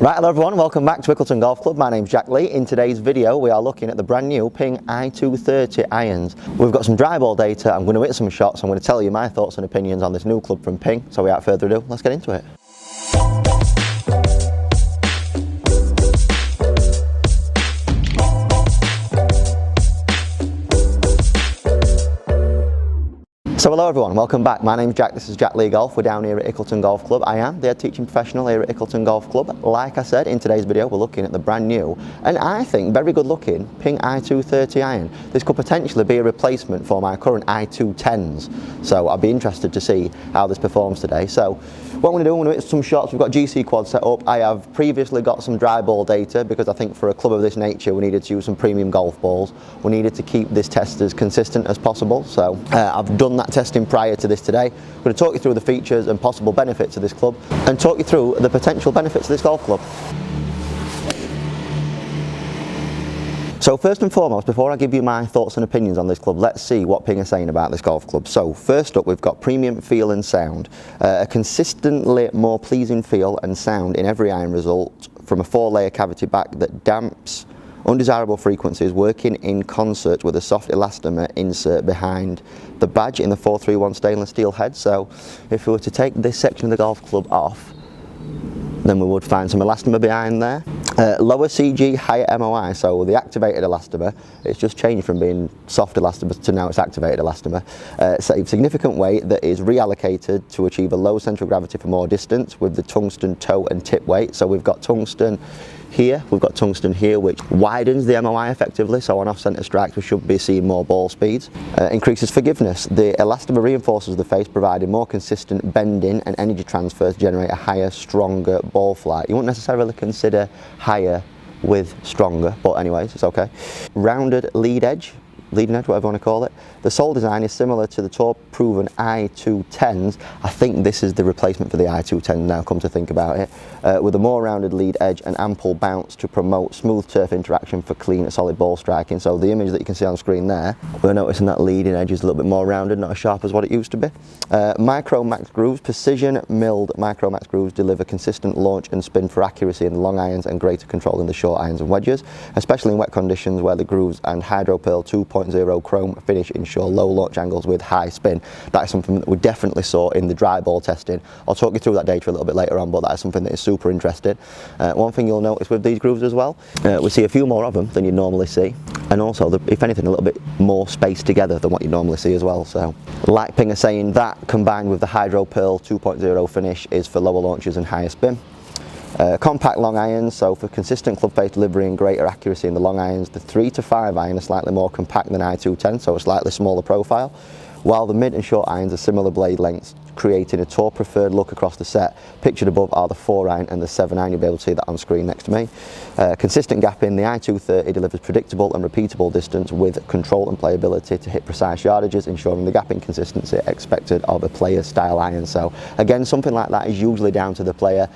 Right, hello everyone, welcome back to Ickleton Golf Club. My name's Jack Lee. In today's video we are looking at the brand new Ping i230 irons. We've got some dry ball data, I'm going to hit some shots, I'm going to tell you my thoughts and opinions on this new club from Ping. So without further ado, let's get into it. So hello everyone, welcome back. My name's Jack, this is Jack Lee Golf. We're down here at Ickleton Golf Club. I am the head teaching professional here at Ickleton Golf Club. Like I said, in today's video we're looking at the brand new, and I think very good looking, Ping i230 iron. This could potentially be a replacement for my current i210s. So I'll be interested to see how this performs today. So what I'm going to do, I'm going to hit some shots. We've got GC quad set up. I have previously got some dry ball data because I think for a club of this nature we needed to use some premium golf balls. We needed to keep this test as consistent as possible. So I've done that testing prior to this today. I'm going to talk you through the features and possible benefits of this club and talk you through the potential benefits of this golf club. So first and foremost, before I give you my thoughts and opinions on this club, let's see what Ping are saying about this golf club. So first up, we've got premium feel and sound. A consistently more pleasing feel and sound in every iron result from a 4-layer cavity back that damps undesirable frequencies, working in concert with a soft elastomer insert behind the badge in the 431 stainless steel head. So if we were to take this section of the golf club off, then we would find some elastomer behind there. Lower CG, higher MOI, so the activated elastomer, it's just changed from being soft elastomer to now it's activated elastomer. Saves significant weight that is reallocated to achieve a low central gravity for more distance with the tungsten toe and tip weight. So we've got tungsten here, we've got tungsten here, which widens the MOI effectively, so on off-centre strikes we should be seeing more ball speeds. Increases forgiveness. The elastomer reinforces the face, providing more consistent bending and energy transfer to generate a higher, stronger ball flight. You won't necessarily consider higher with stronger, but anyways, it's okay. Rounded leading edge, whatever you want to call it. The sole design is similar to the tour-proven i210s. I think this is the replacement for the i210 now, come to think about it, with a more rounded lead edge and ample bounce to promote smooth turf interaction for clean, solid ball striking. So the image that you can see on screen there, we're noticing that leading edge is a little bit more rounded, not as sharp as what it used to be. Micro max grooves, precision milled micro max grooves deliver consistent launch and spin for accuracy in the long irons and greater control in the short irons and wedges, especially in wet conditions where the grooves and Hydro Pearl 2.0 chrome finish ensure low launch angles with high spin. That is something that we definitely saw in the dry ball testing. I'll talk you through that data a little bit later on, but that is something that is super interesting. One thing you'll notice with these grooves as well, we see a few more of them than you normally see, and also, if anything, a little bit more spaced together than what you normally see as well. So like Ping are saying, that combined with the Hydro Pearl 2.0 finish is for lower launches and higher spin. Compact long irons, so for consistent club face delivery and greater accuracy in the long irons, the 3 to 5 iron are slightly more compact than i210, so a slightly smaller profile, while the mid and short irons are similar blade lengths, creating a tour preferred look across the set. Pictured above are the 4 iron and the 7 iron, you'll be able to see that on screen next to me. Consistent gapping, the i230 delivers predictable and repeatable distance with control and playability to hit precise yardages, ensuring the gapping consistency expected of a player's style iron. So again, something like that is usually down to the player.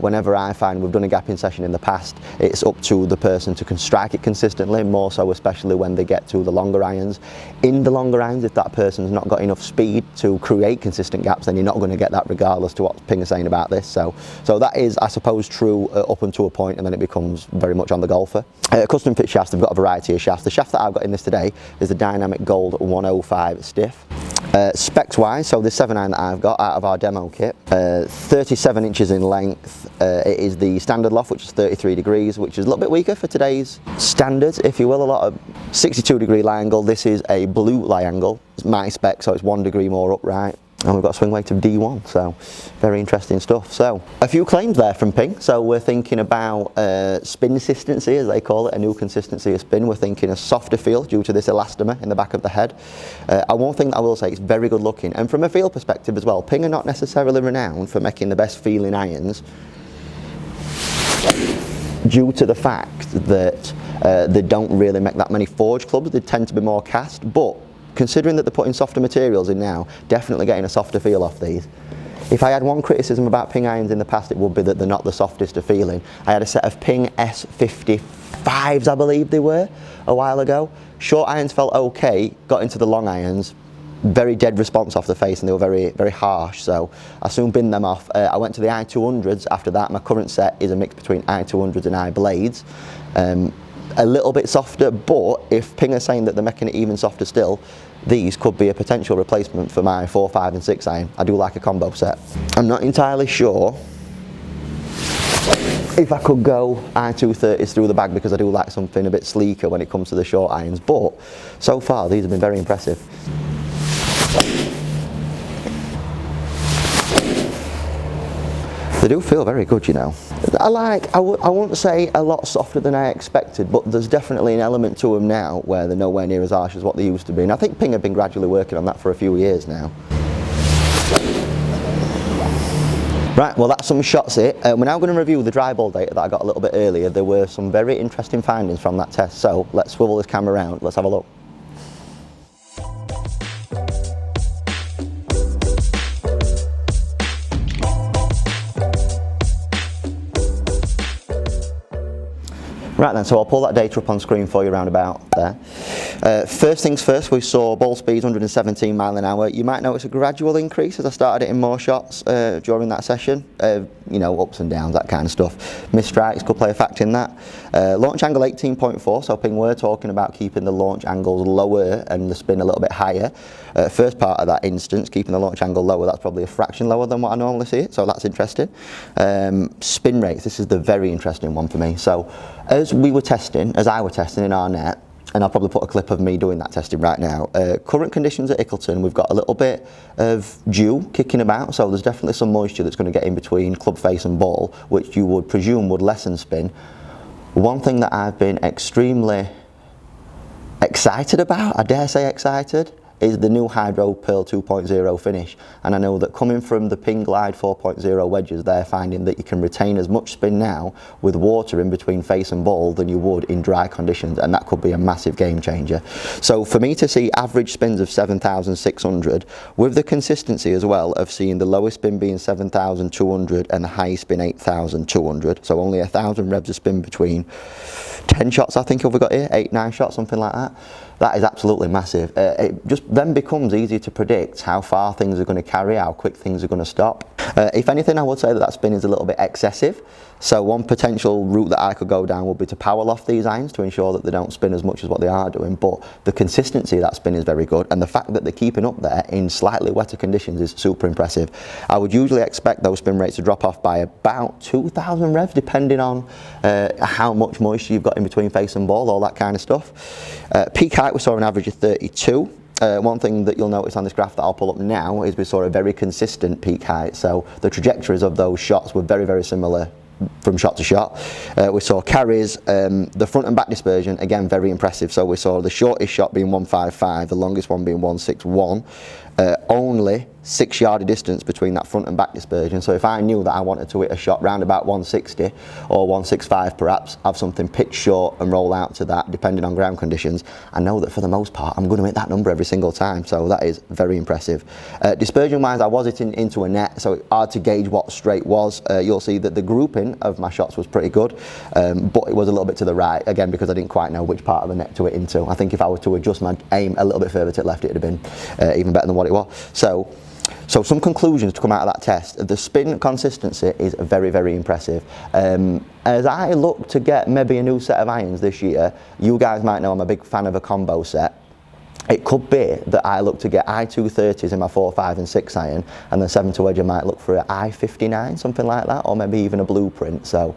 Whenever I find we've done a gapping session in the past, it's up to the person to strike it consistently, more so especially when they get to the longer irons. In the longer irons, if that person's not got enough speed to create consistent gaps, then you're not going to get that regardless to what Ping is saying about this. So that is, I suppose, true up until a point, and then it becomes very much on the golfer. Custom fit shafts, they've got a variety of shafts. The shaft that I've got in this today is the Dynamic Gold 105 stiff. Specs wise, so the 7 iron that I've got out of our demo kit, 37 inches in length. It is the standard loft, which is 33 degrees, which is a little bit weaker for today's standards, if you will. A lot of 62 degree lie angle. This is a blue lie angle. It's my spec, so it's 1 degree more upright. And we've got a swing weight of D1, so very interesting stuff. So a few claims there from Ping. So we're thinking about spin consistency, as they call it, a new consistency of spin. We're thinking a softer feel due to this elastomer in the back of the head. One thing that I will say, it's very good looking. And from a feel perspective as well, Ping are not necessarily renowned for making the best feeling irons due to the fact that they don't really make that many forged clubs. They tend to be more cast, but considering that they're putting softer materials in now, definitely getting a softer feel off these. If I had one criticism about Ping irons in the past, it would be that they're not the softest of feeling. I had a set of Ping S55s, I believe they were, a while ago. Short irons felt okay, got into the long irons, very dead response off the face, and they were very, very harsh, so I soon binned them off. I went to the i200s after that. My current set is a mix between i200s and i-blades. A little bit softer, but if Ping are saying that they're making it even softer still, these could be a potential replacement for my 4, 5 and 6 iron. I do like a combo set. I'm not entirely sure if I could go i230s through the bag, because I do like something a bit sleeker when it comes to the short irons, but so far these have been very impressive. They do feel very good, you know. I wouldn't say a lot softer than I expected, but there's definitely an element to them now where they're nowhere near as harsh as what they used to be, and I think Ping have been gradually working on that for a few years now. Right, well that's some shots here. We're now going to review the dry ball data that I got a little bit earlier. There were some very interesting findings from that test, so let's swivel this camera around, let's have a look. Right then, so I'll pull that data up on screen for you around about there. First things first, we saw ball speeds 117 mile an hour. You might notice a gradual increase as I started hitting more shots during that session. You know, ups and downs, that kind of stuff. Missed strikes could play a factor in that. Launch angle 18.4, so Ping were talking about keeping the launch angles lower and the spin a little bit higher. First part of that instance, keeping the launch angle lower, that's probably a fraction lower than what I normally see it, so that's interesting. Spin rates, this is the very interesting one for me. So as I were testing in our net, and I'll probably put a clip of me doing that testing right now. Current conditions at Ickleton, we've got a little bit of dew kicking about, so there's definitely some moisture that's going to get in between club face and ball, which you would presume would lessen spin. One thing that I've been extremely excited about, I dare say excited, is the new Hydro Pearl 2.0 finish, and I know that coming from the Ping Glide 4.0 wedges, they're finding that you can retain as much spin now with water in between face and ball than you would in dry conditions, and that could be a massive game changer. So for me to see average spins of 7,600 with the consistency as well of seeing the lowest spin being 7,200 and the highest spin 8,200, so only 1,000 revs of spin between 10 shots, I think have we got here, 8, 9 shots, something like that. That is absolutely massive. It just then becomes easier to predict how far things are going to carry, how quick things are going to stop. If anything, I would say that spin is a little bit excessive. So one potential route that I could go down would be to power loft these irons to ensure that they don't spin as much as what they are doing, but the consistency of that spin is very good, and the fact that they're keeping up there in slightly wetter conditions is super impressive. I would usually expect those spin rates to drop off by about 2,000 revs, depending on how much moisture you've got in between face and ball, all that kind of stuff. Peak height, we saw an average of 32. One thing that you'll notice on this graph that I'll pull up now is we saw a very consistent peak height, so the trajectories of those shots were very, very similar from shot to shot. We saw carries, the front and back dispersion, again very impressive. So we saw the shortest shot being 155, the longest one being 161. Only 6 yard distance between that front and back dispersion. So if I knew that I wanted to hit a shot round about 160 or 165 perhaps, have something pitch short and roll out to that depending on ground conditions, I know that for the most part I'm going to hit that number every single time, so that is very impressive. Dispersion wise, I was hitting into a net, so it's hard to gauge what straight was. You'll see that the grouping of my shots was pretty good, but it was a little bit to the right, again because I didn't quite know which part of the net to hit into. I think if I were to adjust my aim a little bit further to the left, it would have been even better than what it was. So some conclusions to come out of that test. The spin consistency is very, very impressive. As I look to get maybe a new set of irons this year, you guys might know I'm a big fan of a combo set. It could be that I look to get i230s in my 4, 5 and 6 iron, and then 7 to wedge I might look for an i59, something like that, or maybe even a blueprint. So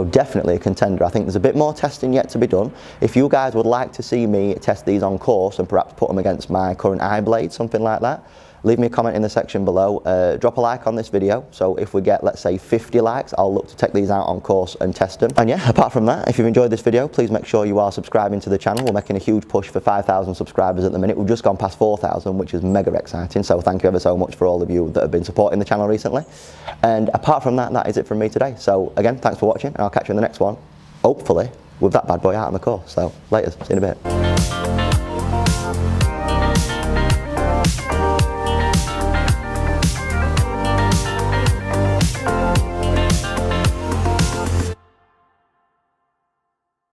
definitely a contender. I think there's a bit more testing yet to be done. If you guys would like to see me test these on course and perhaps put them against my current i-blade, something like that, leave me a comment in the section below. Drop a like on this video, so if we get, let's say, 50 likes, I'll look to take these out on course and test them. And yeah, apart from that, if you've enjoyed this video, please make sure you are subscribing to the channel. We're making a huge push for 5,000 subscribers at the minute. We've just gone past 4,000, which is mega exciting, so thank you ever so much for all of you that have been supporting the channel recently. And apart from that, that is it from me today. So again, thanks for watching, and I'll catch you in the next one, hopefully with that bad boy out on the course. So later, see you in a bit.